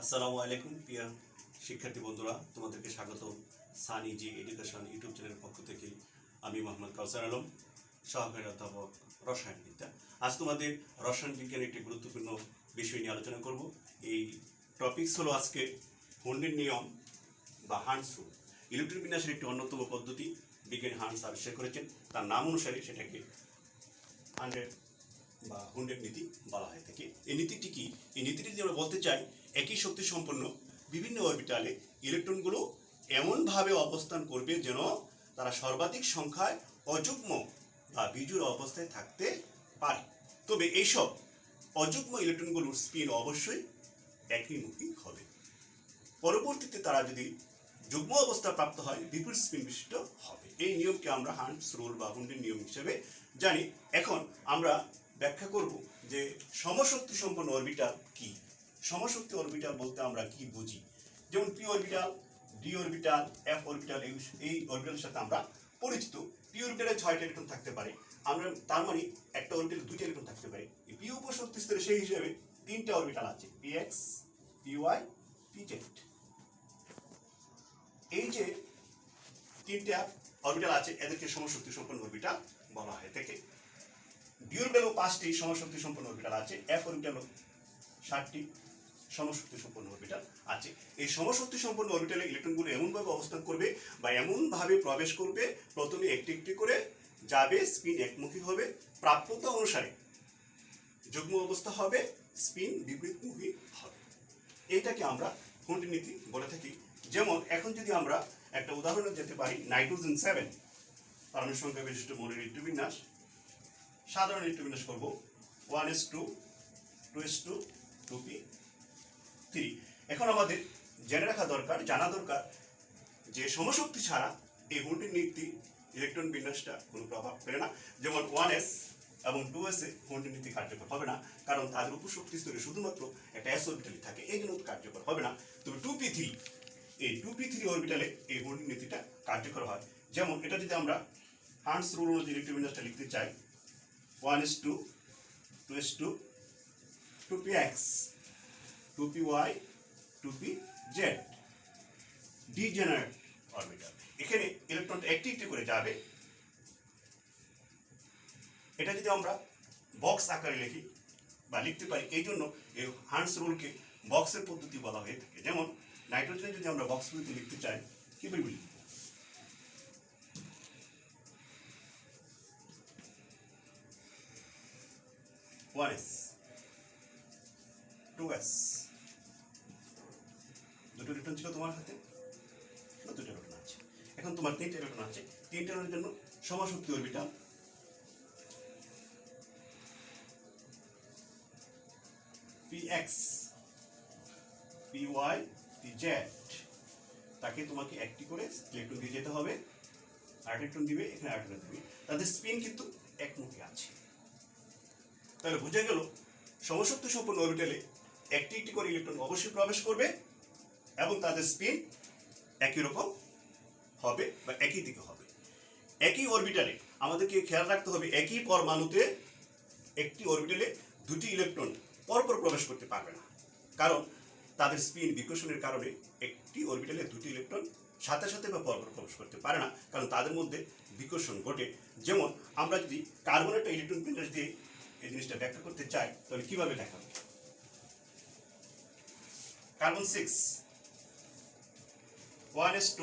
আসসালামু আলাইকুম প্রিয় শিক্ষার্থী বন্ধুরা, তোমাদেরকে স্বাগত সানি জি এডুকেশন ইউটিউব চ্যানেলের পক্ষ থেকে। আমি মোহাম্মদ কাউসার আলম, সহকারী অধ্যাপক রসায়ন বিদ্যা। আজ তোমাদের রসায়ন বিজ্ঞানের একটি গুরুত্বপূর্ণ বিষয় নিয়ে আলোচনা করব। এই টপিকস হলো আজকে হুন্ডের নিয়ম বা হান্ডস রুল। ইলেকট্রন বিন্যাসের একটি অন্যতম পদ্ধতি বিজ্ঞানী হান্ডস আবিষ্কার করেছেন। তার নাম অনুসারে সেটাকে হান্ডের বা হুন্ডের নীতি বলা হয়ে থাকে। এই নীতিটি কি? এই নীতিটি যদি আমরা বলতে চাই, একই শক্তি সম্পন্ন বিভিন্ন অরবিটালে ইলেকট্রনগুলো এমনভাবে অবস্থান করবে যেন তারা সর্বাধিক সংখ্যায় অযুগ্ম বা বিজোড় অবস্থায় থাকতে পারে। তবে এইসব অযুগ্ম ইলেকট্রনগুলোর স্পিন অবশ্যই একইমুখী হবে। পরবর্তীতে তারা যদি যুগ্ম অবস্থা প্রাপ্ত হয়, বিপরীত স্পিন বিশিষ্ট হবে। এই নিয়মকে আমরা হান্ডস রুল বা হুন্ডের নিয়ম হিসেবে জানি। এখন আমরা ব্যাখ্যা করব যে সমশক্তি সম্পন্ন অরবিটাল কি। সমশক্তি অরবিটাল বলতে আমরা কি বুঝি? যেমন P orbital, D orbital, F orbital, এই অরবিটালের সাথে আমরা পরিচিত। পি অরবিটালে 6টা ইলেকট্রন থাকতে পারে, আমরা তার মানে একটা অরবিটালে 2টা ইলেকট্রন থাকতে পারে। পি উপশক্তি স্তরে সেই হিসেবে 3টা অরবিটাল আছে, P X, P Y, P Z. এই যে 3টা অরবিটাল আছে, এদেরকে সমশক্তি সম্পন্ন অরবিটাল বলা হয় থাকে। ডি অরবিটালও 5টি সমশক্তি সম্পন্ন অরবিটাল আছে, এফ অরবিটালও 7টি সমশক্তি সম্পন্ন অরবিটাল আছে। এই সমশক্তি সম্পন্ন অরবিটালে ইলেকট্রনগুলো এমনভাবে অবস্থান করবে বা এমনভাবে প্রবেশ করবে, প্রথমে একটি একটি করে যাবে, স্পিন একমুখী হবে, প্রাপ্যতা অনুসারে যুগ্ম অবস্থা হবে, স্পিন বিপরীতমুখী হবে। এইটাকে আমরা হুন্ডের নীতি বলে থাকি। যেমন এখন যদি আমরা একটা উদাহরণে যেতে পারি, নাইট্রোজেন 7 পারমাণবিক সংখ্যা বিশিষ্ট মৌলের ইলেকট্রন বিন্যাস। সাধারণ ইলেকট্রন বিন্যাস করব 1s2, 2s2, 2p3। এখন আমাদের জেনে রাখা দরকার, জানা দরকার যে সমশক্তি ছাড়া এই হুন্ডের নীতি ইলেকট্রন বিন্যাসটা কোনো প্রভাব ফেলে না। যেমন 1s এবং 2s এ হুন্ডের নীতি কার্যকর হবে না, কারণ তাদের উপশক্তি স্তরে শুধুমাত্র একটা s অরবিটালই থাকে, এই জন্য কার্যকর হবে না। তবে 2p3, এই 2p3 অরবিটালে এই হুন্ডের নীতিটা কার্যকর হয়। যেমন এটা যদি আমরা হান্ডস রুল অনুযায়ী ইলেকট্রন বিন্যাসটা লিখতে চাই, 1s2, 2s2, 2px, 2py, 2pz, degenerate orbital. এখানে ইলেকট্রনটা একটি একটি করে যাবে। এটা যদি আমরা বক্স আকারে লিখি বা লিখতে পারি, এই জন্য এই হান্ডস রুলকে বক্সের পদ্ধতি বলা হয়ে থাকে। যেমন নাইট্রোজেন যদি আমরা বক্স পদ্ধতি লিখতে চাই, কিভাবে লিখব? ওয়ান এস, 2s, দুটো ইলেকট্রন ছিল তোমার হাতে, দুটো ইলেকট্রন আছে। এখন তোমার 3টা ইলেকট্রন আছে, 3টার জন্য সমশক্তি অরবিটাল px, py, pz, তাকে তোমাকে একটি করে ইলেকট্রন দিয়ে যেতে হবে, আর ইলেকট্রন দিবে, এখানে আর ইলেকট্রন দিবে। তাদের স্পিন কিন্তু একমুখী আছে। তাহলে বোঝা গেল সমশক্তি সম্পন্ন অরবিটালে একটি একটি করে ইলেকট্রন অবশ্যই প্রবেশ করবে এবং তাদের স্পিন একই রকম হবে বা একই দিকে হবে। একই অরবিটালে আমাদেরকে খেয়াল রাখতে হবে, একই পরমাণুতে একটি অরবিটালে 2টি ইলেকট্রন পরপর প্রবেশ করতে পারবে না, কারণ তাদের স্পিন বিকর্ষণের কারণে একটি অরবিটালে 2টি ইলেকট্রন সাথে সাথে বা পরপর প্রবেশ করতে পারে না, কারণ তাদের মধ্যে বিকর্ষণ ঘটে। যেমন আমরা যদি কার্বনেট ইলেকট্রন বিন্যাস দিয়ে এই জিনিসটা ব্যাখ্যা করতে চাই, তাহলে কিভাবে দেখাবো? Carbon 6, 1s2,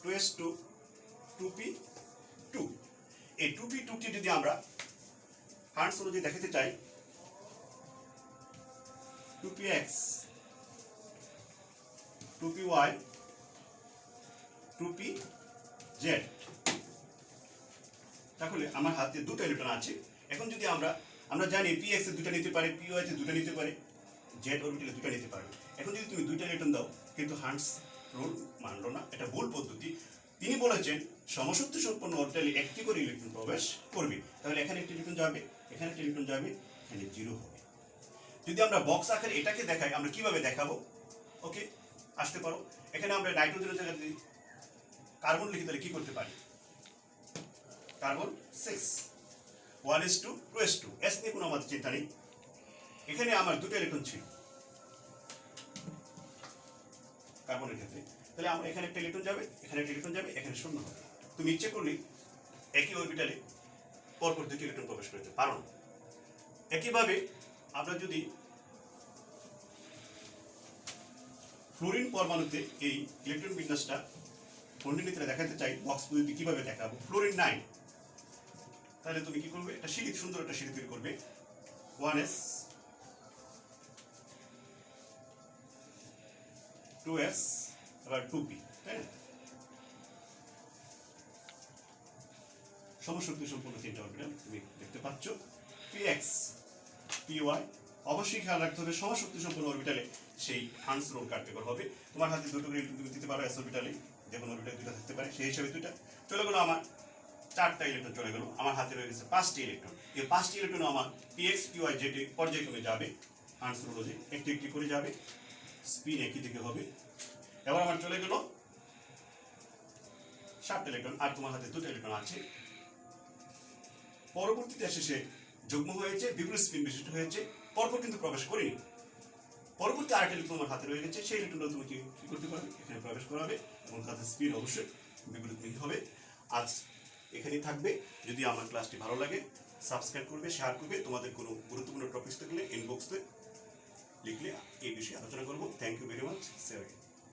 2s2, 2p2। এই 2p2টি যদি আমরা হান্ডস অনুযায়ী দেখাতে চাই, 2px, 2py, 2pz, তাহলে আমার হাতে 2টা ইলেকট্রন আছে। এখন যদি আমরা জানি px এ 2টা নিতে পারে, py তে 2টা নিতে পারে, z অরবিটালে 2টা নিতে পারবে। এখন যদি তুমি 2টা ইলেকট্রন দাও, কিন্তু হান্ডস রুল মানলো না, এটা ভুল পদ্ধতি। তিনি বলেছেন সমশক্তি সম্পন্ন অরবিটালে একটি করে ইলেকট্রন প্রবেশ করবে। তাহলে এখানে একটি ইলেকট্রন যাবে, এখানে একটি ইলেকট্রন যাবে, এখানে 0 হবে। যদি আমরা বক্স আকারে এটাকে দেখাই, আমরা কিভাবে দেখাবো? ওকে, আসতে পারো। এখানে আমরা নাইট্রোজেনের জায়গায় যদি কার্বন লিখি, তাহলে কি করতে পারি? কার্বন 6, 1s2, 2s2, s নিয়ে কোনো আমাদের চিন্তা নেই। এখানে আমার 2টা ইলেকট্রন ছিল, কার্বনের ক্ষেত্রে, তাহলে আমরা এখানে একটা ইলেকট্রন যাবে, এখানে একটা ইলেকট্রন যাবে, এখানে শূন্য হবে। তুমি ইচ্ছে করলে একই অরবিটালে পরপর দুটি ইলেকট্রন প্রবেশ করতে পারো না। একইভাবে আমরা যদি ফ্লোরিন পরমাণুতে এই ইলেকট্রন বিন্যাসটা খণ্ডিনীতে দেখাতে চাই, বক্স পদ্ধতি কিভাবে দেখাবো, ফ্লোরিন 9, তাহলে তুমি কি করবে, একটা সিঁড়ি, সুন্দর একটা সিঁড়ি তৈরি করবে, 1s 2s আবার 2p, তাই না? সমশক্তি সম্পূর্ণ তিনটা অরবিটাল তুমি দেখতে পাচ্ছ, px py। অবশ্যই খেয়াল রাখতে হবে সমশক্তি সম্পূর্ণ অরবিটালে সেই হান্ডস রুল কার্যকর হবে। তোমার হাতে দুটো করে ইলেকট্রন দিতে পারো, s অরবিটালে যেমন অরবিটাল দুটো থাকতে পারে, সেই হিসাবে দুইটা চলে গেলো। আমার 4টা ইলেকট্রন চলে গেল, আমার হাতে রয়ে গেছে 5টি ইলেকট্রন। এই 5টি ইলেকট্রন আমার px py যেটি পর্যায়ক্রমে যাবে, হান্ডস রুল অনুযায়ী একটি একটি করে যাবে, স্পিন একই দিকে হবে। এবার আমার চলে গেল 7টা ইলেকট্রন, আর তোমার হাতে 2টা ইলেকট্রন আছে। পরবর্তীতে শেষে যুগ্ম হয়েছে, বিপরীত স্পিন বিশিষ্ট হয়েছে, পরপর কিন্তু প্রবেশ করেনি। পরবর্তী আরেকটা ইলেকট্রন তোমার হাতে রয়ে গেছে, সেই ইলেকট্রনটা তুমি কি করতে পারবে, এখানে প্রবেশ করাবে এবং তাদের স্পিন অবশ্যই বিপরীতমুখী হবে। আজ এখানেই থাকবে। যদি আমার ক্লাসটি ভালো লাগে সাবস্ক্রাইব করবে, শেয়ার করবে। তোমাদের কোনো গুরুত্বপূর্ণ টপিকস থাকলে ইনবক্সে লিখলে এই বিষয়ে আলোচনা করবো। Thank you very much.